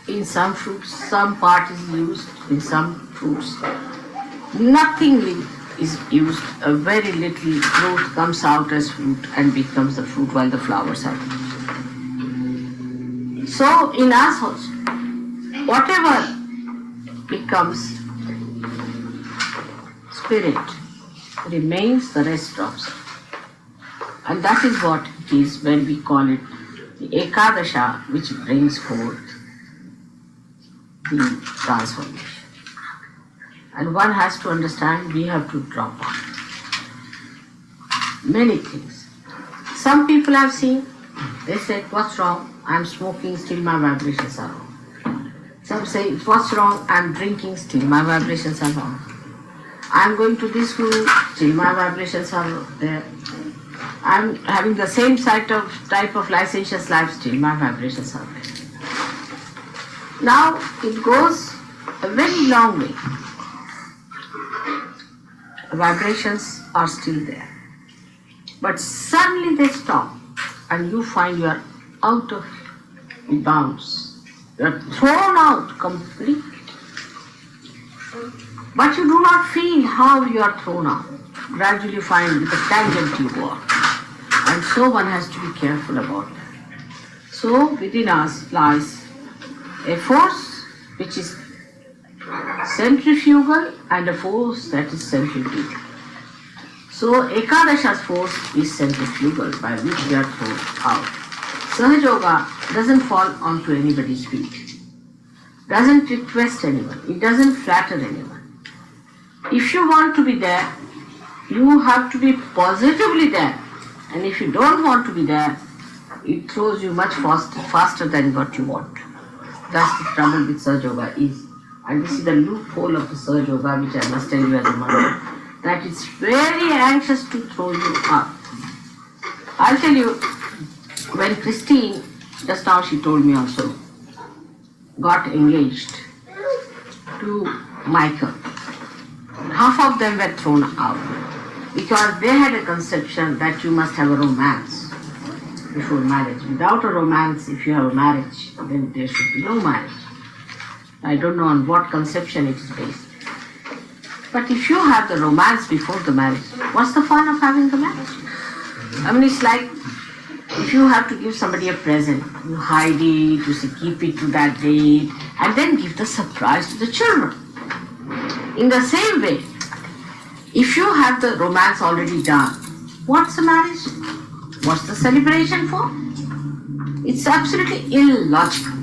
In some fruits, some part is used. In some fruits, nothing is used. A very little fruit comes out as fruit and becomes the fruit while the flowers are. So in us also, whatever becomes spirit remains, the rest drops. And that is what it is when we call it the Ekadasha, which brings forth the transformation. And one has to understand we have to drop out many things. Some people I've seen, they say, what's wrong? I'm smoking, still my vibrations are wrong. Some say, what's wrong? I'm drinking, still my vibrations are wrong. I'm going to this school, still my vibrations are there. I'm having the same type of licentious life, still my vibrations are there. Now it goes a very long way. Vibrations are still there. But suddenly they stop and you find you are out of bounds. You are thrown out completely. But you do not feel how you are thrown out. Gradually find with a tangent you go out. And so one has to be careful about that. So within us lies a force which is centrifugal and a force that is centrifugal. So Ekadasha's force is centrifugal by which we are thrown out. Sahaja Yoga doesn't fall onto anybody's feet, doesn't request anyone, it doesn't flatter anyone. If you want to be there, you have to be positively there. And if you don't want to be there, it throws you much faster than what you want. That's the trouble with Sahaja Yoga is. And this is the loophole of the Sahaja Yoga, which I must tell you as a mother, that it's very anxious to throw you up. I'll tell you, when Christine, just now she told me also, got engaged to Michael, half of them were thrown out because they had a conception that you must have a romance before marriage. Without a romance, if you have a marriage, then there should be no marriage. I don't know on what conception it is based. But if you have the romance before the marriage, what's the fun of having the marriage? I mean, it's like if you have to give somebody a present, you hide it, you say keep it to that date, and then give the surprise to the children. In the same way, if you have the romance already done, what's the marriage? What's the celebration for? It's absolutely illogical.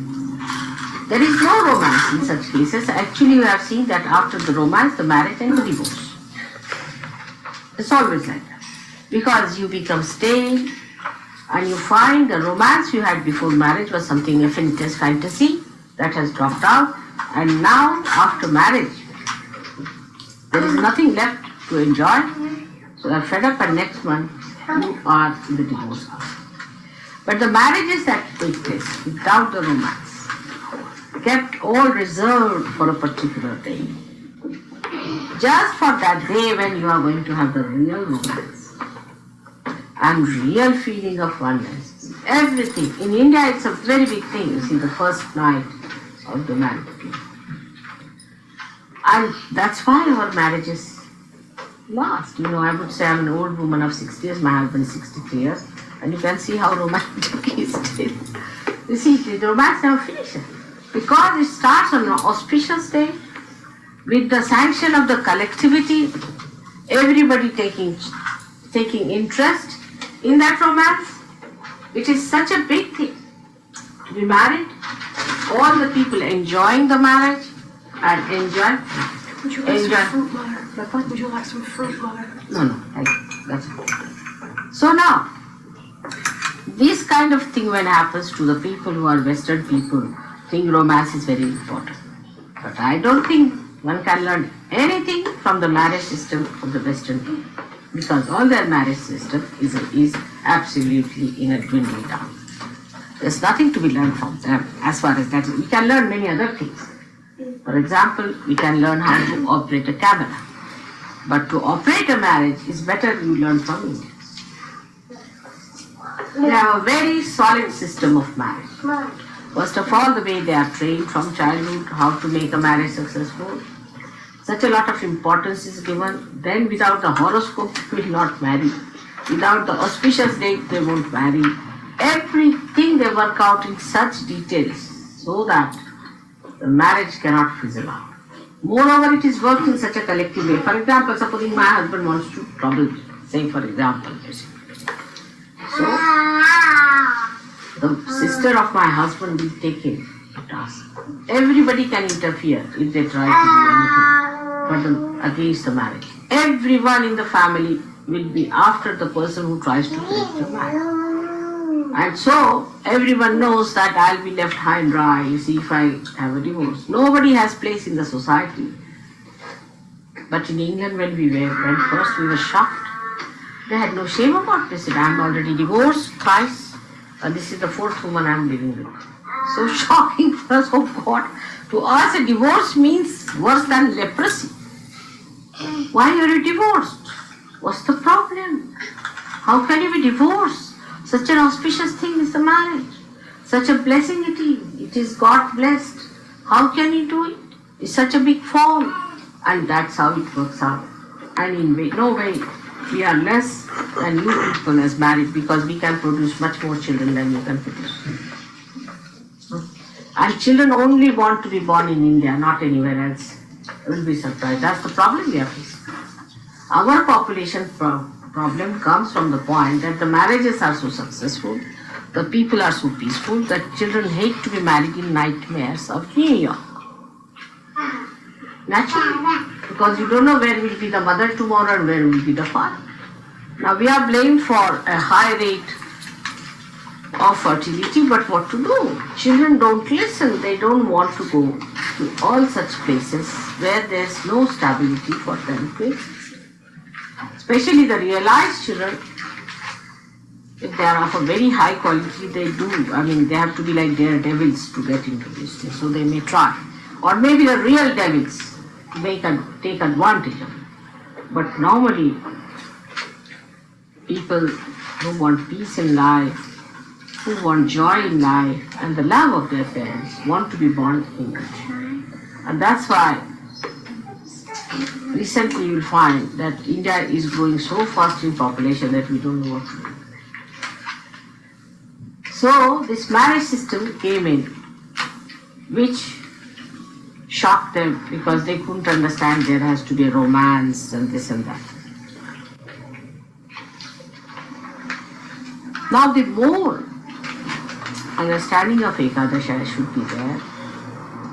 There is no romance in such cases. Actually, you have seen that after the romance, the marriage and the divorce. It's always like that. Because you become stale and you find the romance you had before marriage was something, a fantasy that has dropped out. And now, after marriage, there is nothing left to enjoy. So you're fed up, and next month you are in the divorce house. But the marriages that take place without the romance, kept all reserved for a particular day. Just for that day when you are going to have the real romance and real feeling of oneness. Everything. In India it's a very big thing, you see, the first night of the marriage. And that's why our marriages last. I would say I'm an old woman of 60 years, my husband is 63 years, and you can see how romantic he is still. You see, the romance never finishes. Because it starts on an auspicious day, with the sanction of the collectivity, everybody taking interest in that romance. It is such a big thing to be married, all the people enjoying the marriage and enjoy. Would you like some fruit butter? Would you like some fruit butter? No, thank you. That's good. So now, this kind of thing when happens to the people who are Western people, think romance is very important. But I don't think one can learn anything from the marriage system of the Western people, because all their marriage system is absolutely in a dwindling down. There's nothing to be learned from them as far as that. We can learn many other things. For example, we can learn how to operate a camera. But to operate a marriage is better you learn from India. They have a very solid system of marriage. First of all, the way they are trained from childhood, how to make a marriage successful. Such a lot of importance is given. Then without the horoscope, they will not marry. Without the auspicious date, they won't marry. Everything they work out in such details so that the marriage cannot fizzle out. Moreover, it is worked in such a collective way. For example, supposing my husband wants to trouble me, say for example. So, the sister of my husband will take him to task. Everybody can interfere if they try to do anything against the marriage. Everyone in the family will be after the person who tries to break the marriage. And so, everyone knows that I'll be left high and dry, you see, if I have a divorce. Nobody has place in the society. But in England, when we went first, we were shocked. They had no shame about this. They said, I'm already divorced twice, and this is the fourth woman I'm living with. So shocking for us, oh God. To us, a divorce means worse than leprosy. Why are you divorced? What's the problem? How can you be divorced? Such an auspicious thing is the marriage. Such a blessing it is. It is God blessed. How can you do it? It's such a big fall. And that's how it works out. And in no way we are less than you people as married, because we can produce much more children than you can produce. And children only want to be born in India, not anywhere else. You will be surprised. That's the problem we are facing. Our population problem comes from the point that the marriages are so successful, the people are so peaceful, that children hate to be married in nightmares of New York. Naturally, because you don't know where will be the mother tomorrow and where will be the father. Now we are blamed for a high rate of fertility, but what to do? Children don't listen. They don't want to go to all such places where there is no stability for them to exist. Especially the realized children, if they are of a very high quality, they have to be like daredevils to get into business, so they may try. Or maybe the real devils take advantage of it. But normally, people who want peace in life, who want joy in life, and the love of their parents, want to be born in country. And that's why recently you will find that India is growing so fast in population that we don't know what to do. So this marriage system came in, which shocked them because they couldn't understand there has to be a romance and this and that. Now the more understanding of Ekadasha should be there,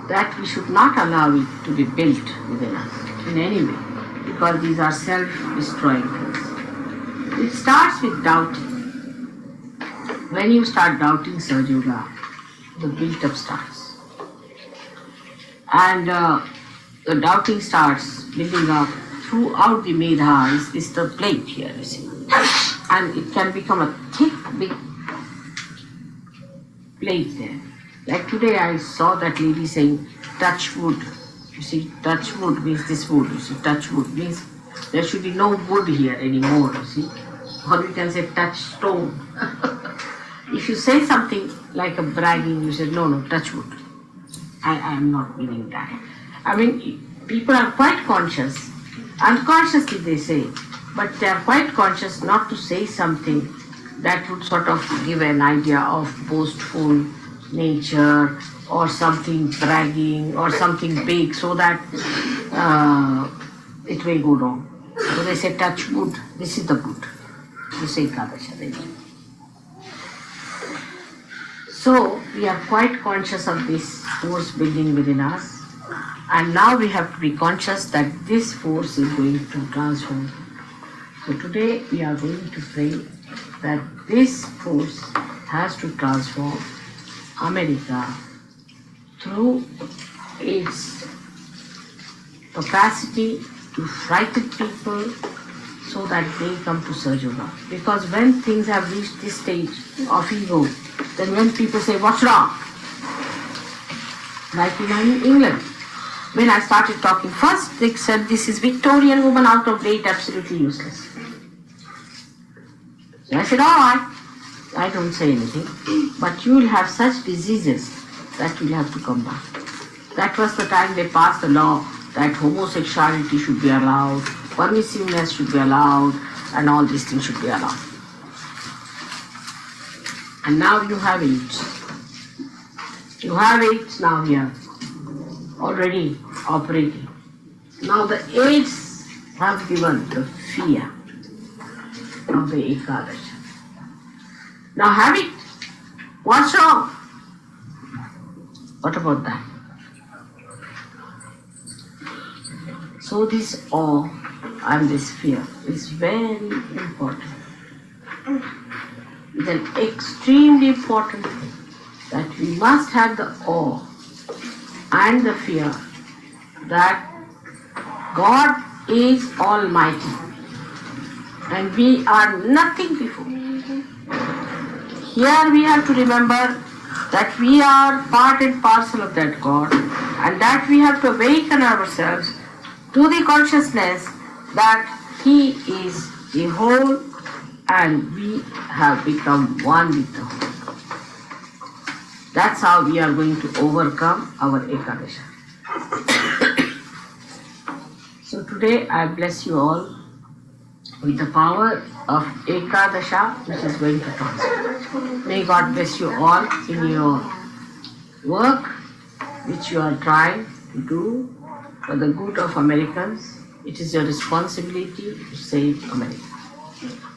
that we should not allow it to be built within us in any way. because these are self-destroying things. It starts with doubting. When you start doubting Sahaja Yoga, the build-up starts. And the doubting starts building up throughout the Medha is the plate here, you see. And it can become a thick, big plate there. Like today I saw that lady saying, touch wood. You see, touch wood means this wood. You see, touch wood means there should be no wood here anymore, you see. Or we can say touch stone. If you say something like a bragging, you say, no, touch wood. I am not meaning that. I mean, people are quite conscious. Unconsciously they say, but they are quite conscious not to say something that would sort of give an idea of boastful nature or something bragging or something big so that it may go wrong. So they say touch wood, this is the wood. You say Ekadasha. So we are quite conscious of this force building within us, and now we have to be conscious that this force is going to transform. So today we are going to pray that this force has to transform America through its capacity to frighten people so that they come to Sahaja Yoga. Because when things have reached this stage of ego, then when people say, what's wrong? Like in England, when I started talking first, they said this is Victorian woman out of date, absolutely useless. So I said, all right, I don't say anything, but you will have such diseases that you will have to come back. That was the time they passed the law that homosexuality should be allowed, permissiveness should be allowed, and all these things should be allowed. And now you have AIDS. You have AIDS now here, already operating. Now the AIDS have given the fear of the Ekadasha. Now have it. What's wrong? What about that? So this awe and this fear is very important. It's an extremely important thing that we must have the awe and the fear that God is Almighty and we are nothing before. Here we have to remember that we are part and parcel of that God and that we have to awaken ourselves to the consciousness that He is the whole and we have become one with the whole. That's how we are going to overcome our Ekadasha. So today I bless you all with the power of Ekadasha, which is going to transform. May God bless you all in your work which you are trying to do for the good of Americans. It is your responsibility to save America.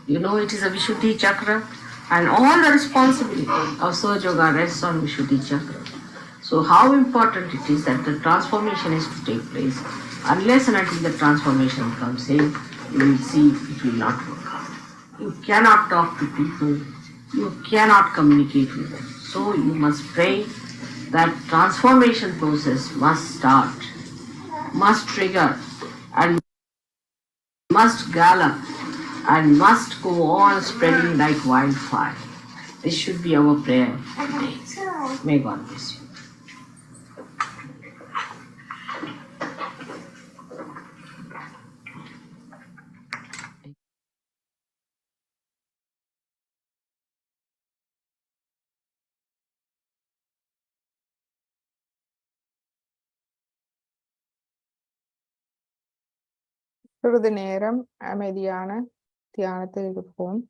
You know it is a Vishuddhi Chakra and all the responsibility of Sahaja Yoga rests on Vishuddhi Chakra. So how important it is that the transformation is to take place. Unless and until the transformation comes in, you will see it will not work. You cannot talk to people, you cannot communicate with them. So you must pray that transformation process must start, must trigger and must gallop and must go on spreading like wildfire. This should be our prayer today. May God bless you. சிறிது நேரம் அமைதியான தியானத்தில் இருப்போம்.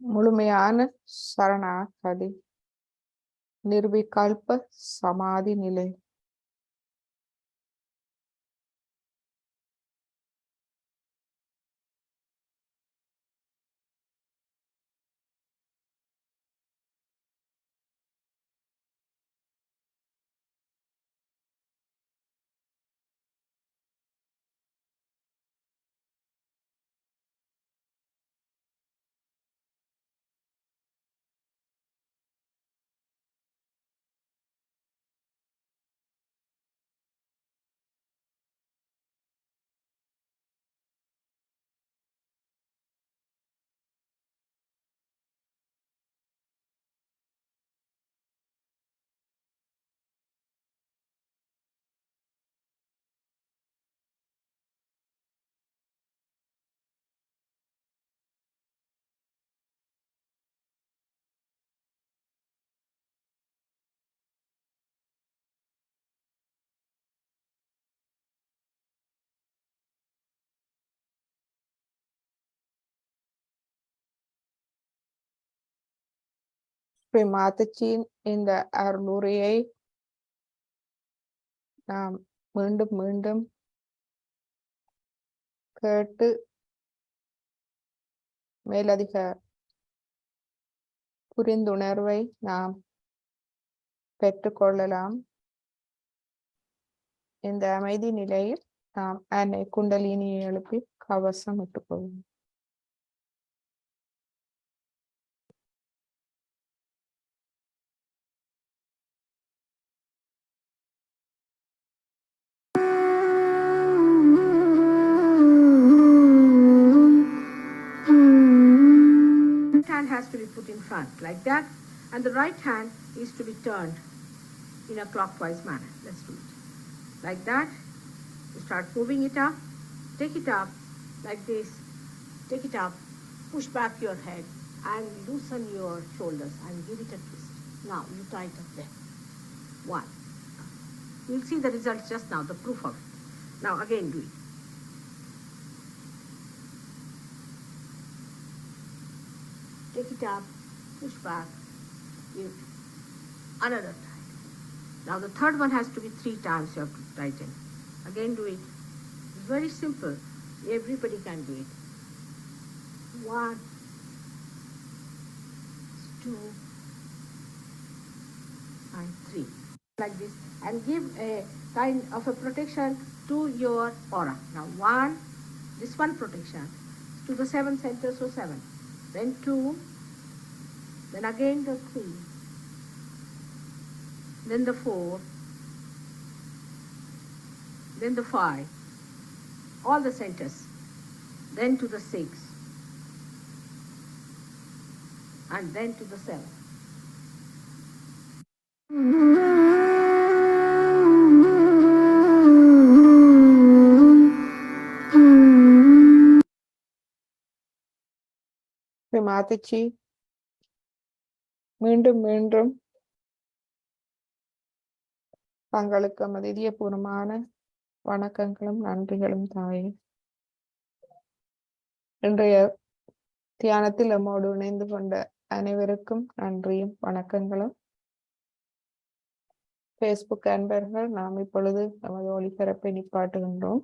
முழுமையான சரணாகதி, நிர்விகல்ப சமாதி நிலை. ஸ்ரீ மாதாஜியின் இந்த அருளுரையை நாம் மீண்டும் மீண்டும் கேட்டு மேலதிக புரிந்துணர்வை நாம் பெற்றுக்கொள்ளலாம். இந்த அமைதி நிலையில் நாம் அன்னை குண்டலினியை எழுப்பி கவசம் இட்டுக்கொள்வோம். Hand has to be put in front like that, and the right hand is to be turned in a clockwise manner. Let's do it like that. You start moving it up, take it up like this, take it up, push back your head and loosen your shoulders and give it a twist. Now you tighten up there. One. You'll see the result just now, the proof of it. Now again do it. Take it up, push back, give another time. Now the third one has to be 3 times you have to tighten. Again do it. It's very simple. Everybody can do it. 1, 2, and 3. Like this. And give a kind of a protection to your aura. Now 1, this one protection to the 7 centers, so 7. Then 2, then again the 3, then the 4, then the 5, all the centers, then to the 6, and then to the 7. Sri Mataji மீண்டும் மீண்டும் தங்களுக்கு இதயபூர்வமான வணக்கங்களும் நன்றிகளும் தாயே. இன்றைய தியானத்தில் நம்மோடு இணைந்து கொண்ட அனைவருக்கும் நன்றியும் வணக்கங்களும். Facebook அன்பர்கள், நாம் இப்பொழுது நமது ஒளிபரப்பை நிப்பாட்டுகின்றோம்.